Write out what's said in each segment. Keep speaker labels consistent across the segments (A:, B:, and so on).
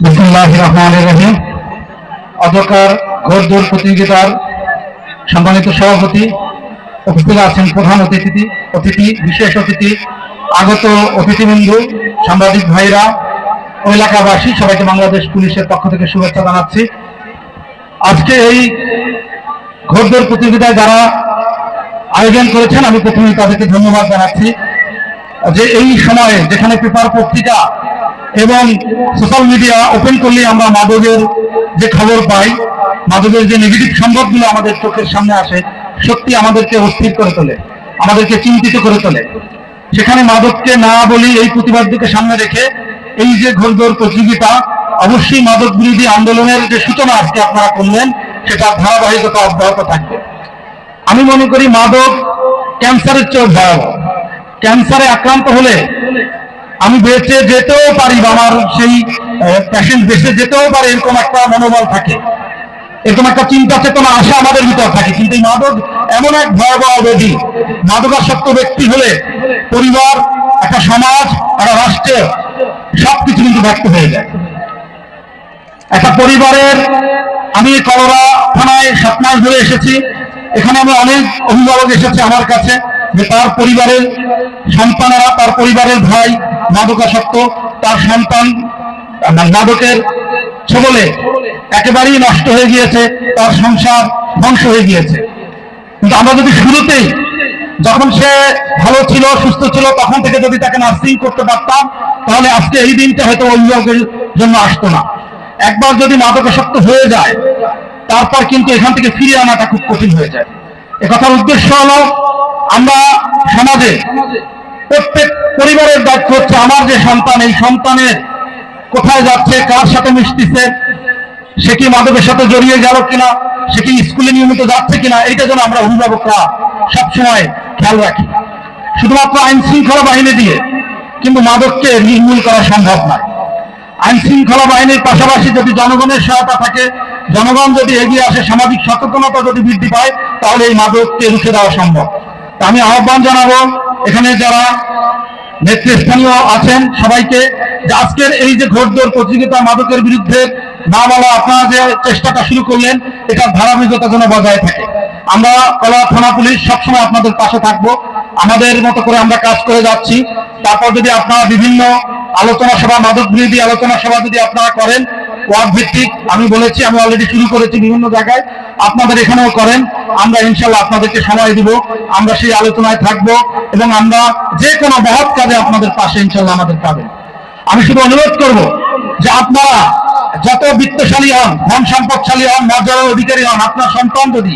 A: বিসমিল্লাহির রহমানির রহিম। অধ্যক্ষার ঘোড়দৌড় প্রতিযোগিতার সম্মানিত সভাপতি, উপস্থিত আছেন প্রধান অতিথি, বিশেষ অতিথি, আগত অতিথিবৃন্দ, সাংবাদিক ভাইরা ও এলাকাবাসী, সবাইকে বাংলাদেশ পুলিশের পক্ষ থেকে শুভেচ্ছা জানাচ্ছি। আজকে এই ঘোড়দৌড় প্রতিযোগিতায় যারা আয়োজন করেছেন, আমি প্রথমে তাদেরকে ধন্যবাদ জানাচ্ছি যে এই সময়ে যেখানে পেপার, পত্রিকা এবং সোশ্যাল মিডিয়া ওপেন করলে আমরা মাদকের যে খবর পাই, মাদকের যে নেগেটিভ সংবাদগুলো আমাদের চোখের সামনে আসে, সত্যি আমাদেরকে অস্থির করে তোলে, আমাদেরকে চিন্তিত করে তোলে। সেখানে মাদককে না বলি এই প্রতিবাদকে সামনে রেখে এই যে ঘোড়দৌড় প্রতিযোগিতা, অবশ্যই মাদক বিরোধী আন্দোলনের যে সূচনা আজকে আপনারা করলেন, সেটা ধারাবাহিকতা অব্যাহত থাকবে। আমি মনে করি মাদক ক্যান্সারের চেয়ে ভয়াবহ। ক্যান্সারে আক্রান্ত হলে আমি বেঁচে যেতেও পারি, বা আমার সেই পেশেন্ট বেঁচে যেতেও পারে, এরকম একটা মনোবল থাকে, এরকম একটা চিন্তা চেতনা আসা আমাদের ভিতর থাকে। কিন্তু এই মাদক এমন এক ভয়াবহ ব্যাধি, মাদকাসক্ত ব্যক্তি হলে পরিবার, একটা সমাজ, একটা রাষ্ট্রের সবকিছু কিন্তু ব্যক্ত হয়ে যায়। একটা পরিবারের, আমি কলরা থানায় 7 মাস ধরে এসেছি, এখানে আমি অনেক অভিভাবক এসেছে আমার কাছে, যে তার পরিবারের সন্তানেরা, তার পরিবারের ভাই মাদকাসক্ত, তার সন্তান মাদকের ছোবলে একেবারেই নষ্ট হয়ে গিয়েছে, তার সংসার ধ্বংস হয়ে গিয়েছে। কিন্তু আমরা যদি শুরুতেই, যখন সে ভালো ছিল, সুস্থ ছিল, তখন থেকে যদি তাকে নার্সিং করতে পারতাম, তাহলে আজকে এই দিনটা হয়তো অভিভাবকের জন্য আসতো না। একবার যদি মাদকাসক্ত হয়ে যায়, তারপর কিন্তু এখান থেকে ফিরে আনাটা খুব কঠিন হয়ে যায়। একথার উদ্দেশ্য হলো, আমরা সমাজে প্রত্যেক পরিবারের দায়িত্ব হচ্ছে আমার যে সন্তান, এই সন্তানের কোথায় যাচ্ছে, কার সাথে মিশতেছে, সে কি মাদকের সাথে জড়িয়ে গেল কিনা, সে কি স্কুলে নিয়মিত যাচ্ছে কিনা, এইটা যেন আমরা অভিভাবকরা সবসময় খেয়াল রাখি। শুধুমাত্র আইন শৃঙ্খলা বাহিনী দিয়ে কিন্তু মাদককে নির্মূল করা সম্ভব নয়। আইন শৃঙ্খলা বাহিনীর পাশাপাশি যদি জনগণের সহায়তা থাকে, জনগণ যদি এগিয়ে আসে, সামাজিক সচেতনতা যদি বৃদ্ধি পায়, তাহলে এই মাদককে রুখে দেওয়া সম্ভব। আমি আহ্বান জানাবো এখানে যারা নেতৃস্থানীয় আছেন সবাইকে, যে আজকের এই যে ঘোড়দৌড় প্রতিযোগিতা, মাদকের বিরুদ্ধে না বলা, আপনারা যে চেষ্টাটা শুরু করলেন, এটার ধারাবাহিকতা যেন বজায় থাকে। আমরা কলা থানা পুলিশ সবসময় আপনাদের পাশে থাকবো, আমাদের মতো করে আমরা কাজ করে যাচ্ছি। তারপর যদি আপনারা বিভিন্ন আলোচনা সভা, মাদক বিরোধী আলোচনা সভা যদি আপনারা করেন, ওয়ার্ড ভিত্তিক, আমি বলেছি, আমি অলরেডি শুরু করেছি বিভিন্ন জায়গায়, আপনাদের এখানেও করেন, আমরা ইনশাল্লাহ আপনাদেরকে সময় দিব, আমরা সেই আলোচনায় থাকবো, এবং আমরা যে কোনো মহৎ কাজে আপনাদের পাশে ইনশাল্লাহ আমাদের পাবেন। আমি শুধু অনুরোধ করব যে আপনারা যত বিত্তশালী হন, ধন সম্পদশালী হন, মর্যাদার অধিকারী হন, আপনার সন্তান যদি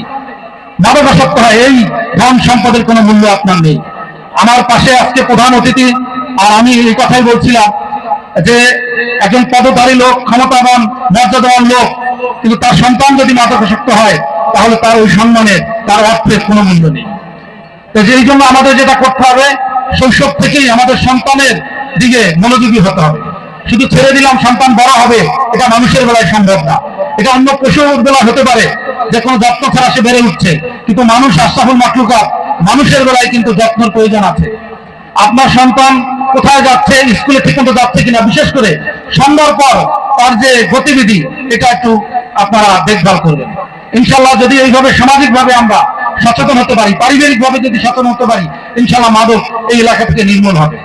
A: মাদকাসক্ত হয়, এই ধন সম্পদের কোনো মূল্য আপনার নেই। আমার পাশে আজকে প্রধান অতিথি, আর আমি এই কথাই বলছিলাম যে একজন পদধারী লোক, ক্ষমতাবান, মর্যাদাবান লোক, কিন্তু তার সন্তান যদি মাদকাসক্ত হয়, তাহলে তার ওই সম্মানের, তার অর্থের কোনো মূল্য নেই। তো এই জন্য আমাদের যেটা করতে হবে, শৈশব থেকেই আমাদের সন্তানের দিকে মনোযোগী হতে হবে। শুধু ছেড়ে দিলাম সন্তান বড় হবে, এটা মানুষের বেলায় সম্ভব না। এটা অন্য পশুর বেলা হতে পারে, যে কোনো যত্ন ছাড়া সে বেড়ে উঠছে, কিন্তু মানুষ আশরাফুল মাখলুকাত, মানুষের বেলায় কিন্তু যত্নের প্রয়োজন আছে। আপনার সন্তান কোথায় যাচ্ছে, স্কুলে ঠিকমতো যাচ্ছে কিনা, বিশেষ করে সন্ধ্যার পর তার যে গতিবিধি, এটা একটু আপনারা দেখভাল করবেন। ইনশাল্লাহ যদি এইভাবে সামাজিকভাবে আমরা সচেতন হতে পারি, পারিবারিকভাবে যদি সচেতন হতে পারি, ইনশাল্লাহ মাদক এই এলাকা থেকে নির্মূল হবে।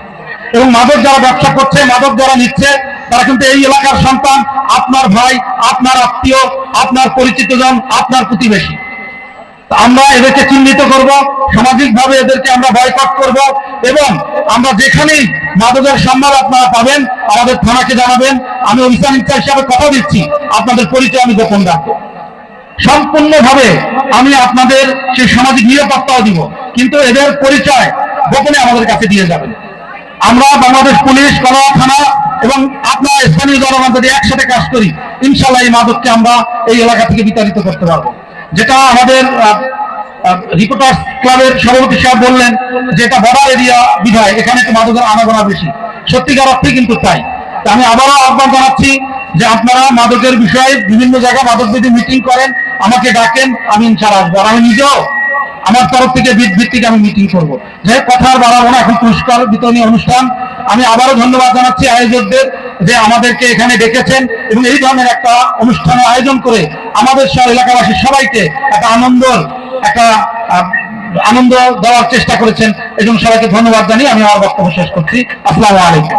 A: এবং মাদক যারা ব্যবসা করছে, মাদক যারা নিচ্ছে, তারা কিন্তু এই এলাকার সন্তান, আপনার ভাই, আপনার আত্মীয়, আপনার পরিচিতজন, আপনার প্রতিবেশী। আমরা এদেরকে চিহ্নিত করব, সামাজিকভাবে এদেরকে আমরা বয়কট করব, এবং আমরা যেখানেই মাদকের সম্মান আপনারা পাবেন, আমাদের থানাকে জানাবেন। আমি অফিসার ইনচার্জ হিসাবে কথা দিচ্ছি, আপনাদের পরিচয় আমি গোপন রাখবো সম্পূর্ণভাবে। আমি আপনাদের সেই সামাজিক নিরাপত্তাও দিব, কিন্তু এদের পরিচয় গোপনে আমাদের কাছে দিয়ে যাবেন। আমরা বাংলাদেশ পুলিশ, কলা থানা এবং আপনার স্থানীয় জনগণ যদি একসাথে কাজ করি, ইনশাল্লাহ এই মাদককে আমরা এই এলাকা থেকে বিতাড়িত করতে পারবো। যেটা আমাদের রিপোর্টার্স ক্লাবের সভাপতি সাহেব বললেন যে এটা বর্ডার এরিয়া বিধায় এখানে একটু মাদকের আনাগোনা বেশি, সত্যিকার অর্থে কিন্তু তাই। আমি আবারও আহ্বান জানাচ্ছি যে আপনারা মাদকের বিষয়ে বিভিন্ন জায়গায় মাদক বিধি মিটিং করেন, আমাকে ডাকেন, আমি ইনশাআল্লাহ আসবো। আর আমি নিজেও আমার তরফ থেকে ভিত্তিক আমি মিটিং করবো। যে কথা আর বাড়াবো না, এখন পুরস্কার বিতরণী অনুষ্ঠান। আমি আবারও ধন্যবাদ জানাচ্ছি আয়োজকদের, যে আমাদেরকে এখানে ডেকেছেন এবং এই ধরনের একটা অনুষ্ঠানের আয়োজন করে আমাদের সহ এলাকাবাসী সবাইকে একটা আনন্দ দেওয়ার চেষ্টা করেছেন। এই জন্য সবাইকে ধন্যবাদ জানিয়ে আমি আমার বক্তব্য শেষ করছি। আসসালামু আলাইকুম।